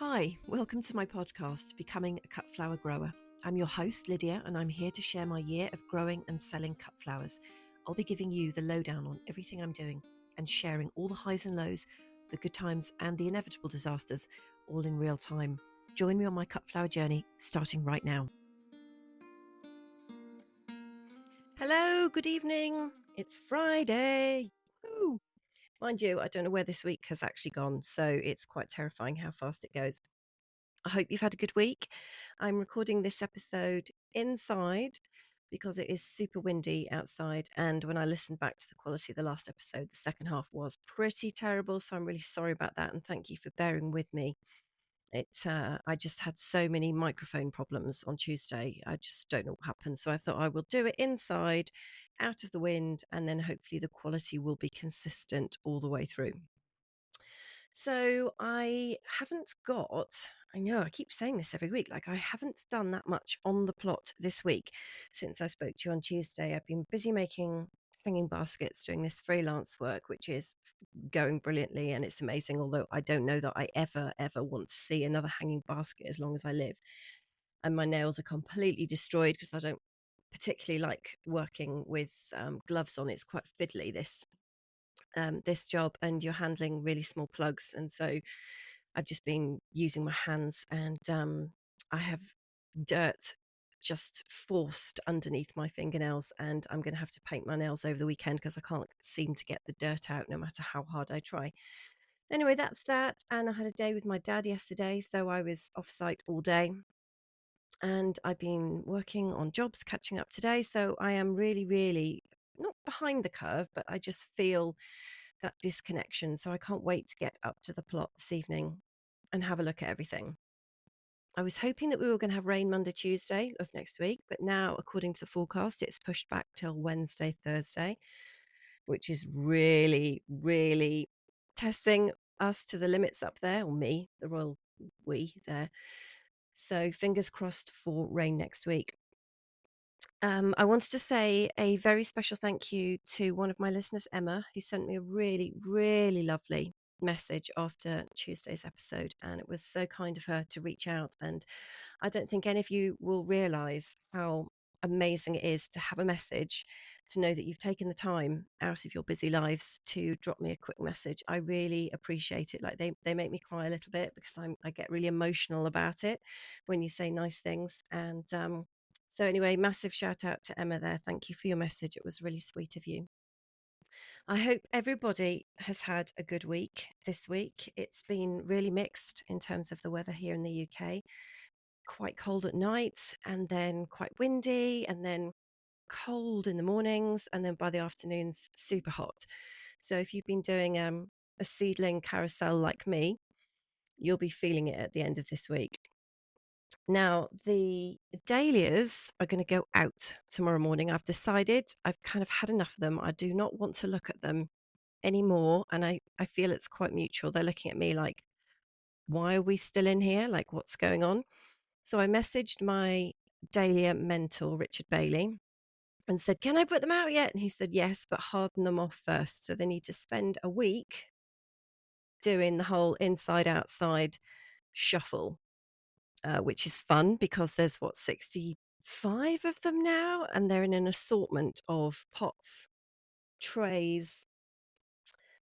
Hi, welcome to my podcast, Becoming a Cut Flower Grower. I'm your host, Lydia, and I'm here to share my year of growing and selling cut flowers. I'll be giving you the lowdown on everything I'm doing and sharing all the highs and lows, the good times and the inevitable disasters, all in real time. Join me on my cut flower journey, starting right now. Hello, good evening. It's Friday. Woo! Mind you, I don't know where this week has actually gone, so it's quite terrifying how fast it goes. I hope you've had a good week. I'm recording this episode inside because it is super windy outside. And when I listened back to the quality of the last episode, the second half was pretty terrible. So I'm really sorry about that. And thank you for bearing with me. I just had so many microphone problems on Tuesday. I just don't know what happened. So I thought I will do it inside, out of the wind, and then hopefully the quality will be consistent all the way through. So I haven't got, I know I keep saying this every week, like I haven't done that much on the plot this week since I spoke to you on Tuesday. I've been busy making hanging baskets, doing this freelance work, which is going brilliantly and it's amazing. Although I don't know that I ever want to see another hanging basket as long as I live. And my nails are completely destroyed because I don't particularly like working with gloves on. It's quite fiddly, this job, and you're handling really small plugs, and so I've just been using my hands, and I have dirt just forced underneath my fingernails, and I'm going to have to paint my nails over the weekend because I can't seem to get the dirt out no matter how hard I try. Anyway, that's that. And I had a day with my dad yesterday, so I was off site all day, and I've been working on jobs, catching up today. So I am really not behind the curve, but I just feel that disconnection. So I can't wait to get up to the plot this evening and have a look at everything. I was hoping that we were going to have rain Monday, Tuesday of next week, but now, according to the forecast, it's pushed back till Wednesday, Thursday, which is really testing us to the limits up there, or me, the royal we there. So fingers crossed for rain next week. I wanted to say a very special thank you to one of my listeners, Emma, who sent me a really lovely message after Tuesday's episode. And it was so kind of her to reach out. And I don't think any of you will realize how amazing it is to have a message, to know that you've taken the time out of your busy lives to drop me a quick message. I really appreciate it. Like they make me cry a little bit because I get really emotional about it when you say nice things. And so anyway, massive shout out to Emma there. Thank you for your message. It was really sweet of you. I hope everybody has had a good week this week. It's been really mixed in terms of the weather here in the UK. Quite cold at night, and then quite windy, and then cold in the mornings, and then by the afternoons, super hot. So if you've been doing a seedling carousel like me, you'll be feeling it at the end of this week. Now, the dahlias are going to go out tomorrow morning. I've decided I've kind of had enough of them. I do not want to look at them anymore. And I feel it's quite mutual. They're looking at me like, why are we still in here? Like, what's going on? So I messaged my dahlia mentor, Richard Bailey, and said, can I put them out yet? And he said, yes, but harden them off first. So they need to spend a week doing the whole inside outside shuffle, which is fun because there's 65 of them now, and they're in an assortment of pots, trays,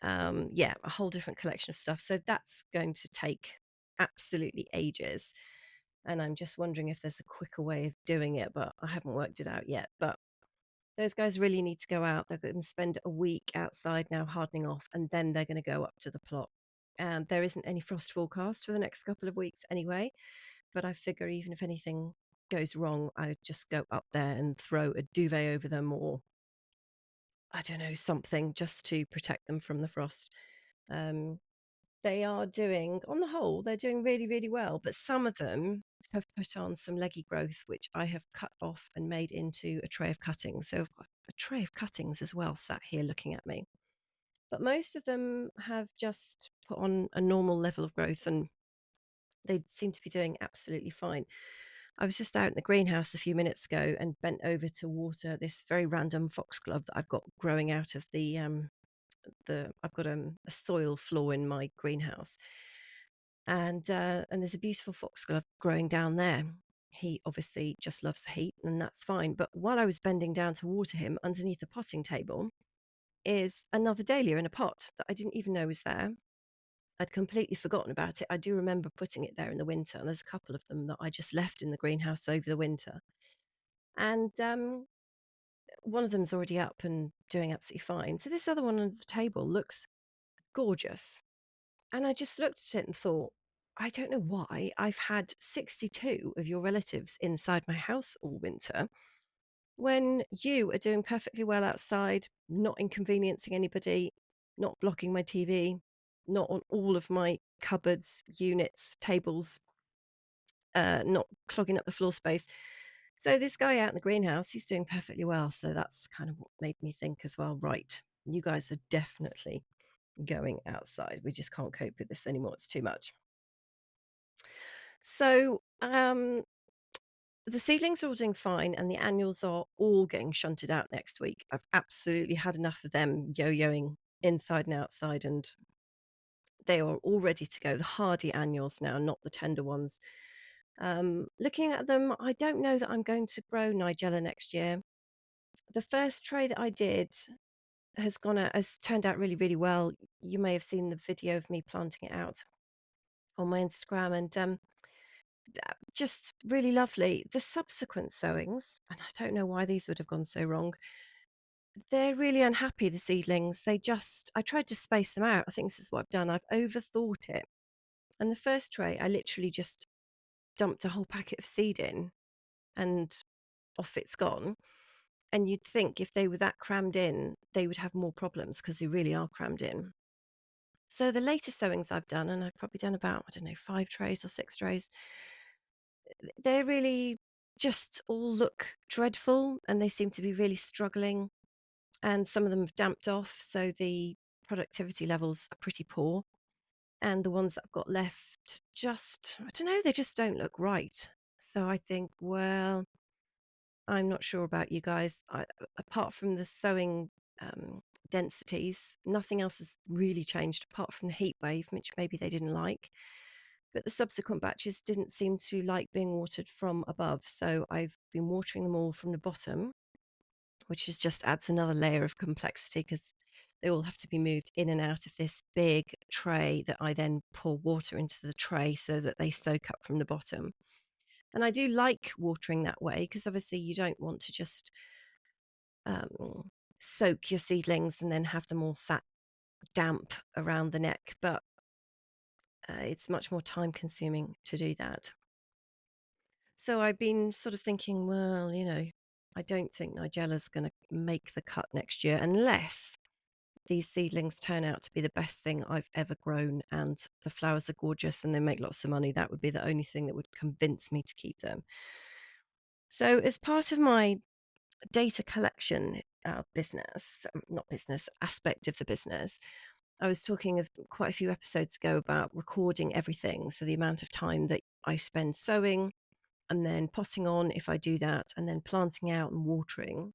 a whole different collection of stuff. So that's going to take absolutely ages. And I'm just wondering if there's a quicker way of doing it, but I haven't worked it out yet. But those guys really need to go out. They're going to spend a week outside now hardening off, and then they're going to go up to the plot. And there isn't any frost forecast for the next couple of weeks anyway. But I figure even if anything goes wrong, I'd just go up there and throw a duvet over them, or I don't know, something just to protect them from the frost. Um, they are doing, on the whole, they're doing really well. But some of them have put on some leggy growth, which I have cut off and made into a tray of cuttings. So I've got a tray of cuttings as well, sat here looking at me. But most of them have just put on a normal level of growth, and they seem to be doing absolutely fine. I was just out in the greenhouse a few minutes ago and bent over to water this very random foxglove that I've got growing out of the I've got a soil floor in my greenhouse, And there's a beautiful foxglove growing down there. He obviously just loves the heat, and that's fine. But while I was bending down to water him, underneath the potting table is another dahlia in a pot that I didn't even know was there. I'd completely forgotten about it. I do remember putting it there in the winter, and there's a couple of them that I just left in the greenhouse over the winter. And one of them's already up and doing absolutely fine. So this other one on the table looks gorgeous. And I just looked at it and thought, I don't know why I've had 62 of your relatives inside my house all winter when you are doing perfectly well outside, not inconveniencing anybody, not blocking my TV, not on all of my cupboards, units, tables, not clogging up the floor space. So this guy out in the greenhouse, he's doing perfectly well. So that's kind of what made me think as well, right, you guys are definitely going outside. We just can't cope with this anymore. It's too much. So the seedlings are all doing fine, and the annuals are all getting shunted out next week. I've absolutely had enough of them yo-yoing inside and outside, and they are all ready to go. The hardy annuals now, not the tender ones. Looking at them, I don't know that I'm going to grow nigella next year. The first tray that I did has turned out really, really well. You may have seen the video of me planting it out on my Instagram, and just really lovely. The subsequent sowings, and I don't know why these would have gone so wrong. They're really unhappy, the seedlings. I tried to space them out. I think this is what I've done. I've overthought it. And the first tray, I literally just dumped a whole packet of seed in, and off it's gone. And you'd think if they were that crammed in, they would have more problems, because they really are crammed in. So the later sowings I've done, and I've probably done about, I don't know, 5 trays or 6 trays, they really just all look dreadful, and they seem to be really struggling. And some of them have damped off, so the productivity levels are pretty poor. And the ones that I've got left, just, I don't know, they just don't look right. So I think, well, I'm not sure about you guys. Apart from the sowing densities, nothing else has really changed apart from the heat wave, which maybe they didn't like. But the subsequent batches didn't seem to like being watered from above. So I've been watering them all from the bottom, which just adds another layer of complexity, because they all have to be moved in and out of this big tray that I then pour water into the tray so that they soak up from the bottom. And I do like watering that way, because obviously you don't want to just soak your seedlings and then have them all sat damp around the neck. But it's much more time consuming to do that. So I've been sort of thinking, well, I don't think nigella's going to make the cut next year unless these seedlings turn out to be the best thing I've ever grown, and the flowers are gorgeous and they make lots of money. That would be the only thing that would convince me to keep them. So as part of my data collection not business, aspect of the business, I was talking of quite a few episodes ago about recording everything. So the amount of time that I spend sowing, and then potting on if I do that, and then planting out and watering,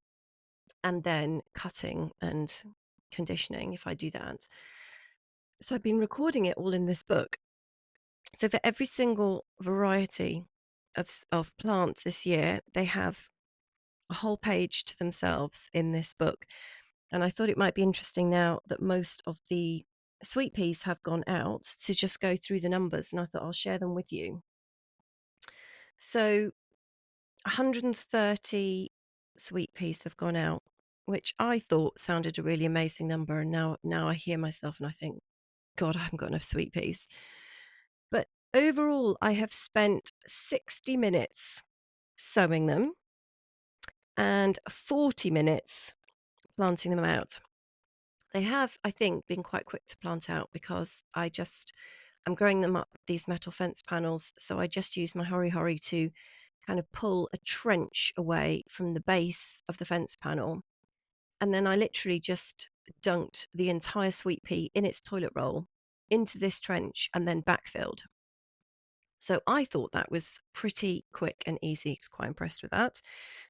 and then cutting and conditioning if I do that. So I've been recording it all in this book. So for every single variety of plant this year, they have a whole page to themselves in this book. And I thought it might be interesting, now that most of the sweet peas have gone out, to just go through the numbers, and I thought I'll share them with you. So 130 sweet peas have gone out, which I thought sounded a really amazing number. And now I hear myself and I think, God, I haven't got enough sweet peas. But overall, I have spent 60 minutes sowing them and 40 minutes planting them out. They have, I think, been quite quick to plant out, because I'm growing them up these metal fence panels. So I just use my hori to kind of pull a trench away from the base of the fence panel. And then I literally just dunked the entire sweet pea in its toilet roll into this trench and then backfilled. So I thought that was pretty quick and easy. I was quite impressed with that.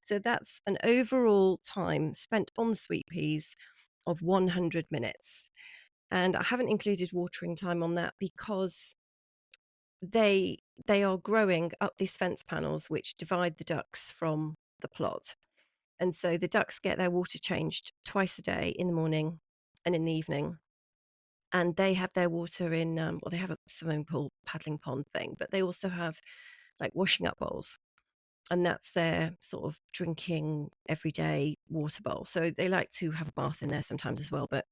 So that's an overall time spent on the sweet peas of 100 minutes. And I haven't included watering time on that, because they they are growing up these fence panels which divide the ducks from the plot. And so the ducks get their water changed twice a day, in the morning and in the evening. And they have their water in, well, they have a swimming pool, paddling pond thing, but they also have like washing up bowls. And that's their sort of drinking everyday water bowl. So they like to have a bath in there sometimes as well, but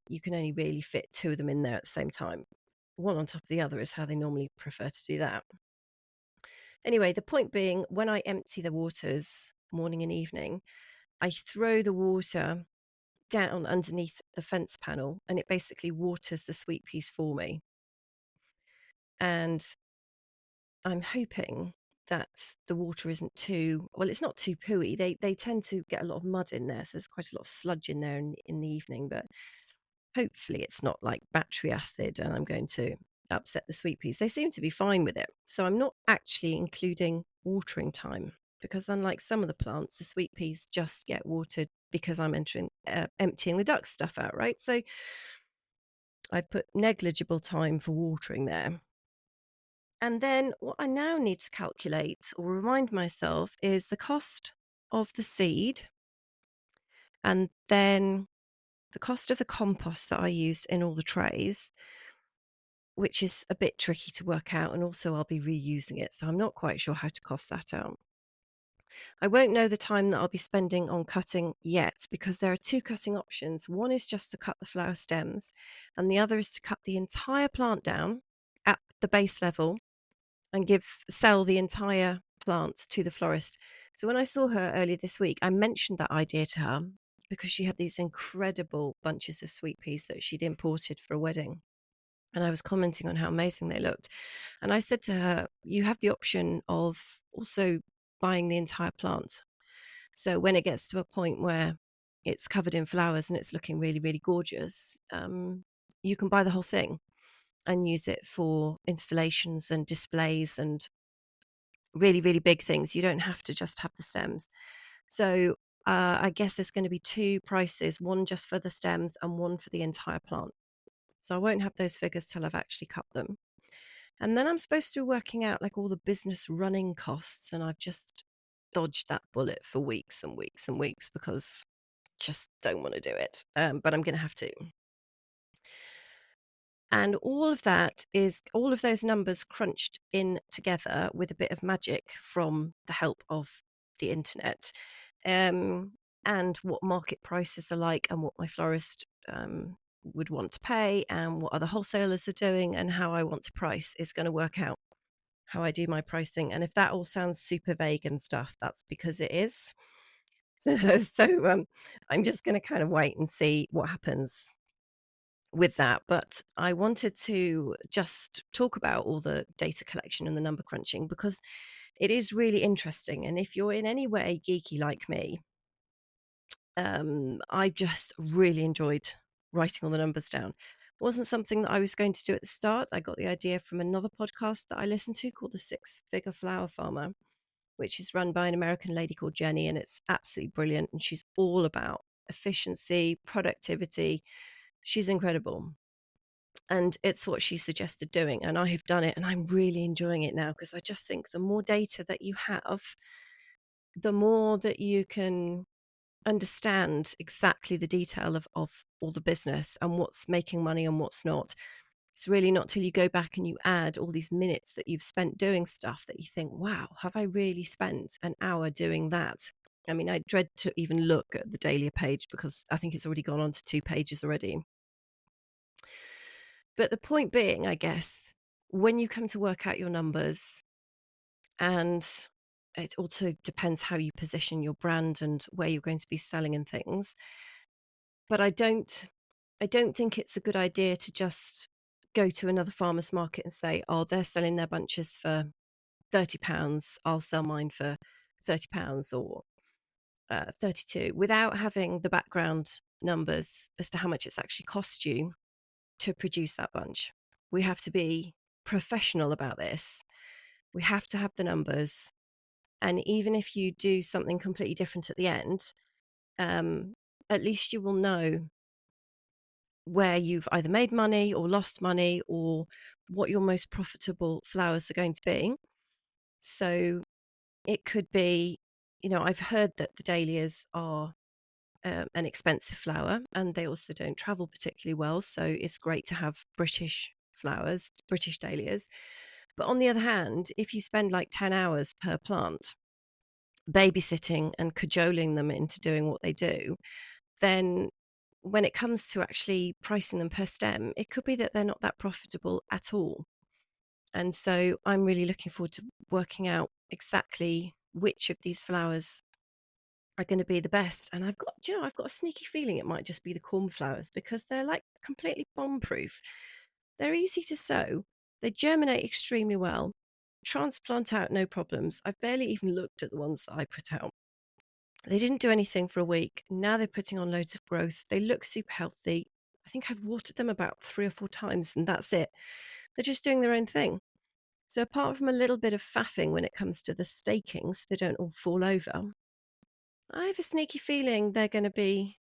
you can only really fit two of them in there at the same time. One on top of the other is how they normally prefer to do that. Anyway, the point being, when I empty the waters morning and evening, I throw the water down underneath the fence panel and it basically waters the sweet peas for me. And I'm hoping that the water isn't too, well, it's not too pooey. They tend to get a lot of mud in there, so there's quite a lot of sludge in there in the evening, but hopefully it's not like battery acid and I'm going to upset the sweet peas. They seem to be fine with it. So I'm not actually including watering time, because unlike some of the plants, the sweet peas just get watered because I'm emptying the duck stuff out, right? So I put negligible time for watering there. And then what I now need to calculate or remind myself is the cost of the seed, and then the cost of the compost that I used in all the trays, which is a bit tricky to work out. And also I'll be reusing it, so I'm not quite sure how to cost that out. I won't know the time that I'll be spending on cutting yet, because there are two cutting options. One is just to cut the flower stems, and the other is to cut the entire plant down at the base level and sell the entire plant to the florist. So when I saw her earlier this week, I mentioned that idea to her because she had these incredible bunches of sweet peas that she'd imported for a wedding. And I was commenting on how amazing they looked. And I said to her, you have the option of also buying the entire plant. So when it gets to a point where it's covered in flowers and it's looking really, really gorgeous, you can buy the whole thing and use it for installations and displays and really, really big things. You don't have to just have the stems. So I guess there's going to be two prices, one just for the stems and one for the entire plant. So I won't have those figures till I've actually cut them. And then I'm supposed to be working out like all the business running costs. And I've just dodged that bullet for weeks and weeks and weeks because I just don't want to do it. But I'm going to have to. And all of that is all of those numbers crunched in together with a bit of magic from the help of the internet, and what market prices are like, and what my florist would want to pay, and what other wholesalers are doing, and how I want to price is going to work out how I do my pricing. And if that all sounds super vague and stuff, that's because it is. So I'm just going to kind of wait and see what happens with that. But I wanted to just talk about all the data collection and the number crunching because it is really interesting. And if you're in any way geeky like me, I just really enjoyed writing all the numbers down. It wasn't something that I was going to do at the start. I got the idea from another podcast that I listened to called The Six Figure Flower Farmer, which is run by an American lady called Jenny, and it's absolutely brilliant. And she's all about efficiency, productivity. She's incredible. And it's what she suggested doing. And I have done it and I'm really enjoying it now, because I just think the more data that you have, the more that you can understand exactly the detail of all the business and what's making money and what's not. It's really not till you go back and you add all these minutes that you've spent doing stuff that you think, wow, have I really spent an hour doing that? I mean, I dread to even look at the Dahlia page because I think it's already gone on to 2 pages already. But the point being, I guess, when you come to work out your numbers, and it also depends how you position your brand and where you're going to be selling and things. But I don't think it's a good idea to just go to another farmer's market and say, oh, they're selling their bunches for £30, I'll sell mine for £30 or 32, without having the background numbers as to how much it's actually cost you to produce that bunch. We have to be professional about this. We have to have the numbers. And even if you do something completely different at the end, at least you will know where you've either made money or lost money, or what your most profitable flowers are going to be. So it could be, I've heard that the dahlias are an expensive flower, and they also don't travel particularly well. So it's great to have British flowers, British dahlias. But on the other hand, if you spend like 10 hours per plant babysitting and cajoling them into doing what they do, then when it comes to actually pricing them per stem, it could be that they're not that profitable at all. And so I'm really looking forward to working out exactly which of these flowers are going to be the best. And I've got a sneaky feeling it might just be the cornflowers, because they're like completely bomb proof. They're easy to sow, they germinate extremely well, transplant out no problems. I've barely even looked at the ones that I put out. They didn't do anything for a week. Now they're putting on loads of growth. They look super healthy. I think I've watered them about 3 or 4 times, and that's it. They're just doing their own thing. So apart from a little bit of faffing when it comes to the staking, so they don't all fall over, I have a sneaky feeling they're going to be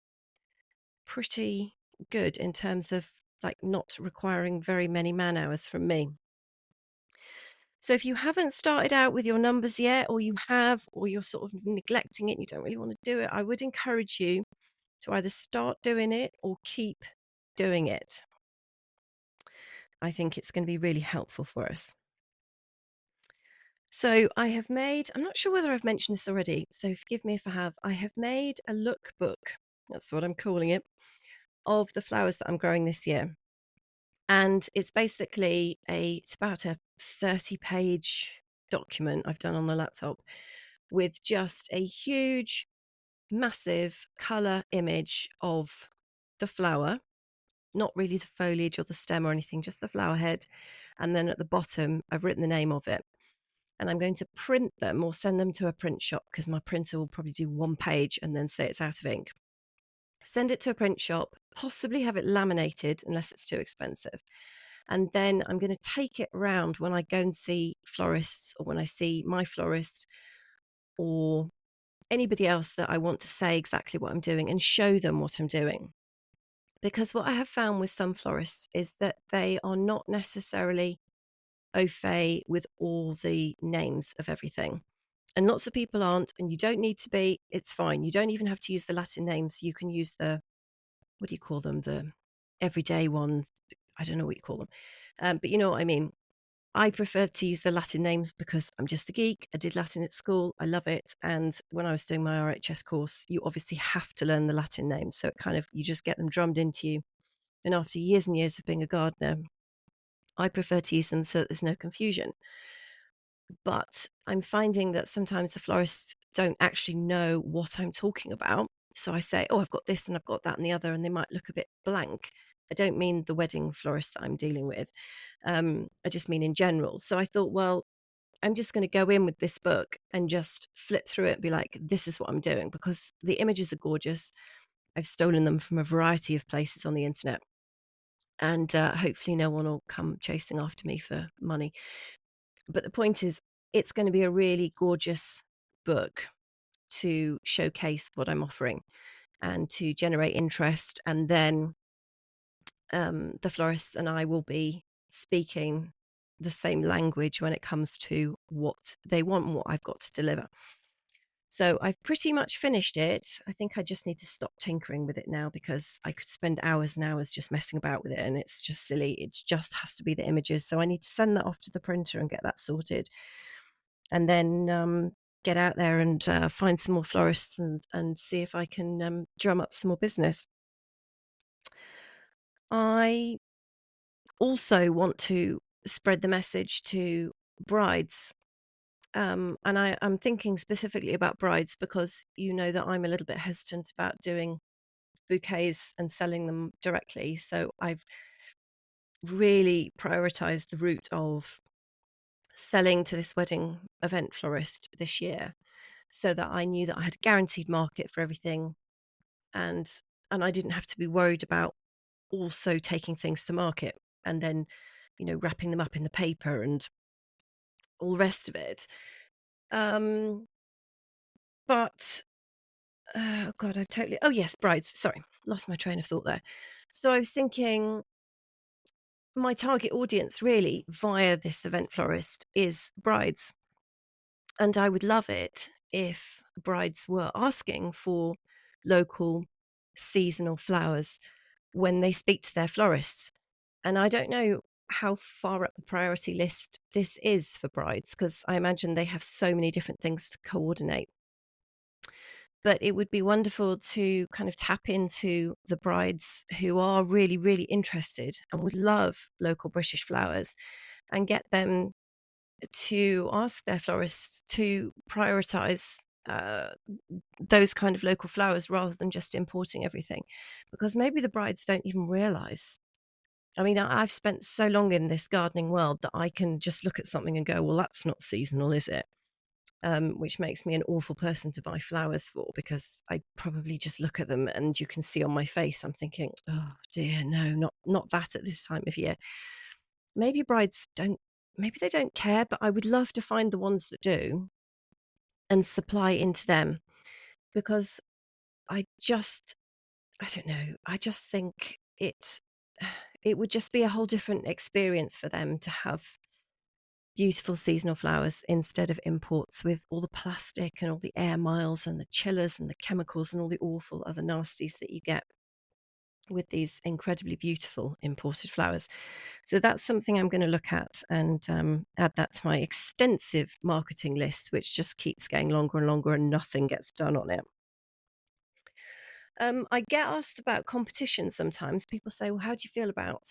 pretty good in terms of like not requiring very many man hours from me. So if you haven't started out with your numbers yet, or you have, or you're sort of neglecting it, and you don't really want to do it, I would encourage you to either start doing it or keep doing it. I think it's going to be really helpful for us. So I'm not sure whether I've mentioned this already, so forgive me if I have made a lookbook, that's what I'm calling it, of the flowers that I'm growing this year. And it's basically it's about a 30-page document I've done on the laptop with just a huge, massive color image of the flower, not really the foliage or the stem or anything, just the flower head. And then at the bottom, I've written the name of it. And I'm going to print them or send them to a print shop, because my printer will probably do one page and then say it's out of ink. Send it to a print shop, possibly have it laminated unless it's too expensive. And then I'm going to take it around when I go and see florists, or when I see my florist, or anybody else that I want to say exactly what I'm doing, and show them what I'm doing. Because what I have found with some florists is that they are not necessarily au fait with all the names of everything. And lots of people aren't, and you don't need to be. It's fine. You don't even have to use the Latin names. You can use what do you call them? The everyday ones. I don't know what you call them. But you know what I mean. I prefer to use the Latin names because I'm just a geek. I did Latin at school. I love it. And when I was doing my RHS course, you obviously have to learn the Latin names. So you just get them drummed into you. And after years and years of being a gardener, I prefer to use them so that there's no confusion. But I'm finding that sometimes the florists don't actually know what I'm talking about. So I say, oh, I've got this and I've got that and the other, and they might look a bit blank. I don't mean the wedding florist that I'm dealing with. I just mean in general. So I thought, well, I'm just going to go in with this book and just flip through it and be like, this is what I'm doing, because the images are gorgeous. I've stolen them from a variety of places on the internet. And hopefully no one will come chasing after me for money. But the point is, it's going to be a really gorgeous book to showcase what I'm offering and to generate interest. And then the florists and I will be speaking the same language when it comes to what they want and what I've got to deliver. So I've pretty much finished it. I think I just need to stop tinkering with it now, because I could spend hours and hours just messing about with it, and it's just silly. It just has to be the images. So I need to send that off to the printer and get that sorted. And then get out there and find some more florists, and see if I can drum up some more business. I also want to spread the message to brides. And I'm thinking specifically about brides, because you know that I'm a little bit hesitant about doing bouquets and selling them directly. So I've really prioritized the route of selling to this wedding event florist this year, so that I knew that I had a guaranteed market for everything, and I didn't have to be worried about also taking things to market and then, wrapping them up in the paper and all the rest of it. But Oh God, I've totally. Oh yes, brides. Sorry, lost my train of thought there. So I was thinking my target audience really via this event florist is brides. And I would love it if brides were asking for local seasonal flowers when they speak to their florists. And I don't know how far up the priority list this is for brides, because I imagine they have so many different things to coordinate. But it would be wonderful to kind of tap into the brides who are really, really interested and would love local British flowers and get them to ask their florists to prioritize those kind of local flowers rather than just importing everything, because maybe the brides don't even realize. I mean, I've spent so long in this gardening world that I can just look at something and go, well, that's not seasonal, is it? Which makes me an awful person to buy flowers for, because I probably just look at them and you can see on my face I'm thinking, oh dear, no, not that at this time of year. Maybe brides don't, maybe they don't care, but I would love to find the ones that do and supply into them, because I just, I don't know, I just think it would just be a whole different experience for them to have beautiful seasonal flowers instead of imports with all the plastic and all the air miles and the chillers and the chemicals and all the awful other nasties that you get with these incredibly beautiful imported flowers. So that's something I'm going to look at and add that to my extensive marketing list, which just keeps getting longer and longer and nothing gets done on it. I get asked about competition sometimes. People say, well, how do you feel about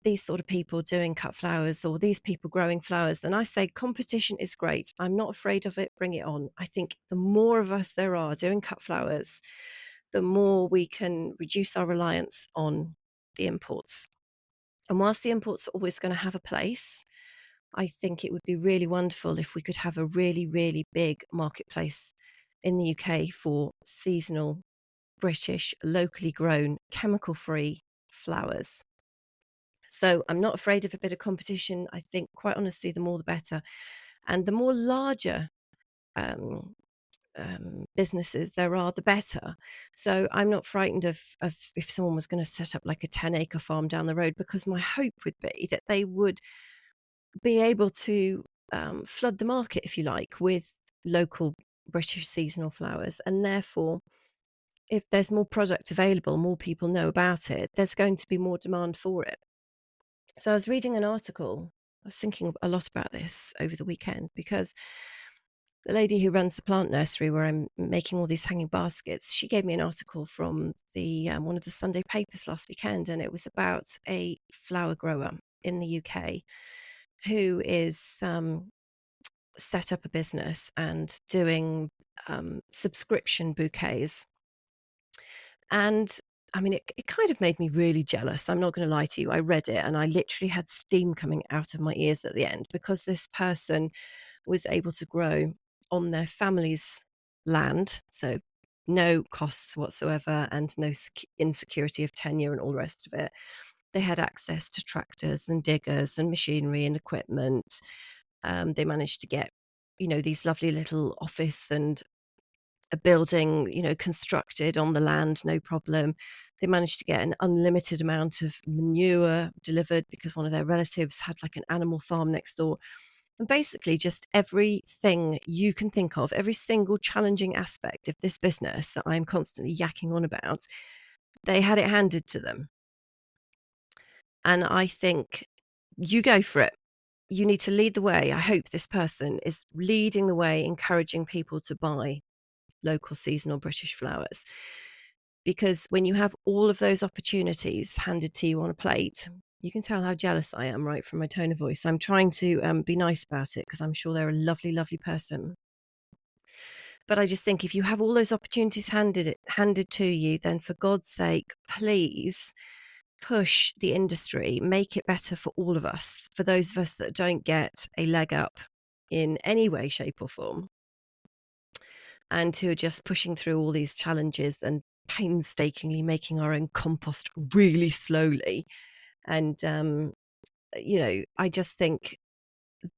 these sort of people doing cut flowers or these people growing flowers? And I say, competition is great. I'm not afraid of it. Bring it on. I think the more of us there are doing cut flowers, the more we can reduce our reliance on the imports. And whilst the imports are always going to have a place, I think it would be really wonderful if we could have a really, really big marketplace in the UK for seasonal, British, locally grown, chemical free flowers. So I'm not afraid of a bit of competition. I think, quite honestly, the more the better. And the more larger um, businesses there are, the better. So I'm not frightened of if someone was going to set up like a 10-acre farm down the road, because my hope would be that they would be able to flood the market, if you like, with local British seasonal flowers. And therefore, if there's more product available, more people know about it, there's going to be more demand for it. So I was reading an article. I was thinking a lot about this over the weekend, because the lady who runs the plant nursery where I'm making all these hanging baskets, she gave me an article from the one of the Sunday papers last weekend, and it was about a flower grower in the UK who is set up a business and doing subscription bouquets. And I mean, it kind of made me really jealous. I'm not going to lie to you. I read it and I literally had steam coming out of my ears at the end, because this person was able to grow on their family's land. So no costs whatsoever and no insecurity of tenure and all the rest of it. They had access to tractors and diggers and machinery and equipment. They managed to get, these lovely little office and a building, constructed on the land, no problem. They managed to get an unlimited amount of manure delivered because one of their relatives had like an animal farm next door. And basically, just everything you can think of, every single challenging aspect of this business that I'm constantly yakking on about, they had it handed to them. And I think, you go for it. You need to lead the way. I hope this person is leading the way, encouraging people to buy local seasonal British flowers. Because when you have all of those opportunities handed to you on a plate, you can tell how jealous I am, right, from my tone of voice. I'm trying to be nice about it, because I'm sure they're a lovely, lovely person. But I just think, if you have all those opportunities handed to you, then for God's sake, please push the industry, make it better for all of us, for those of us that don't get a leg up in any way, shape, or form, and who are just pushing through all these challenges and painstakingly making our own compost really slowly. And, I just think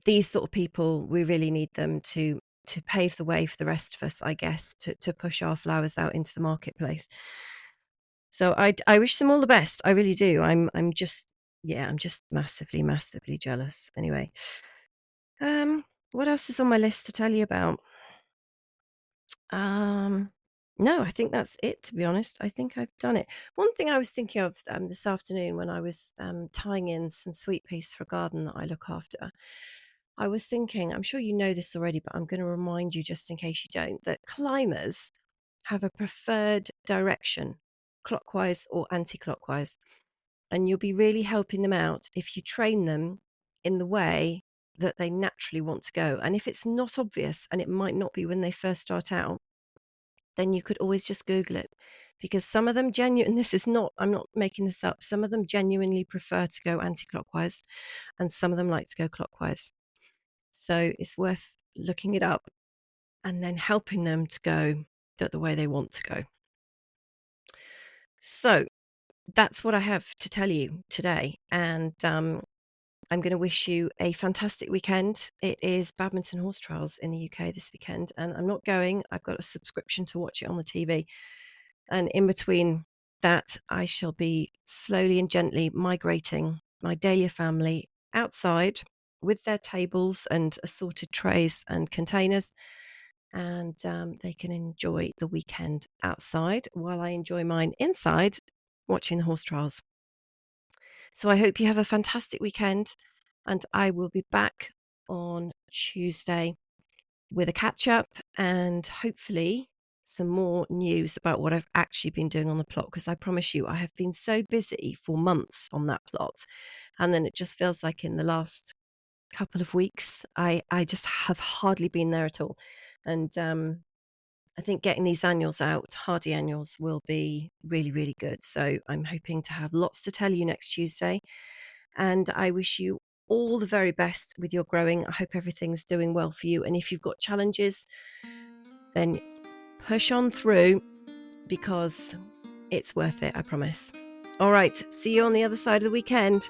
these sort of people, we really need them to to pave the way for the rest of us, I guess, to push our flowers out into the marketplace. So I wish them all the best. I really do. I'm just massively, massively jealous. Anyway, what else is on my list to tell you about? No, I think that's it, to be honest. I think I've done it. One thing I was thinking of this afternoon when I was tying in some sweet peas for a garden that I look after, I was thinking, I'm sure you know this already, but I'm going to remind you just in case you don't, that climbers have a preferred direction, clockwise or anti-clockwise. And you'll be really helping them out if you train them in the way that they naturally want to go. And if it's not obvious, and it might not be when they first start out, then you could always just Google it, because some of them this is not, I'm not making this up. Some of them genuinely prefer to go anti-clockwise and some of them like to go clockwise. So it's worth looking it up and then helping them to go the way they want to go. So that's what I have to tell you today. And I'm going to wish you a fantastic weekend. It is badminton horse trials in the UK this weekend, and I'm not going. I've got a subscription to watch it on the TV. And in between that, I shall be slowly and gently migrating my Dahlia family outside with their tables and assorted trays and containers. And they can enjoy the weekend outside while I enjoy mine inside watching the horse trials. So I hope you have a fantastic weekend, and I will be back on Tuesday with a catch up and hopefully some more news about what I've actually been doing on the plot, because I promise you I have been so busy for months on that plot, and then it just feels like in the last couple of weeks I just have hardly been there at all. And I think getting these annuals out, hardy annuals, will be really, really good. So I'm hoping to have lots to tell you next Tuesday. And I wish you all the very best with your growing. I hope everything's doing well for you. And if you've got challenges, then push on through, because it's worth it, I promise. All right, see you on the other side of the weekend.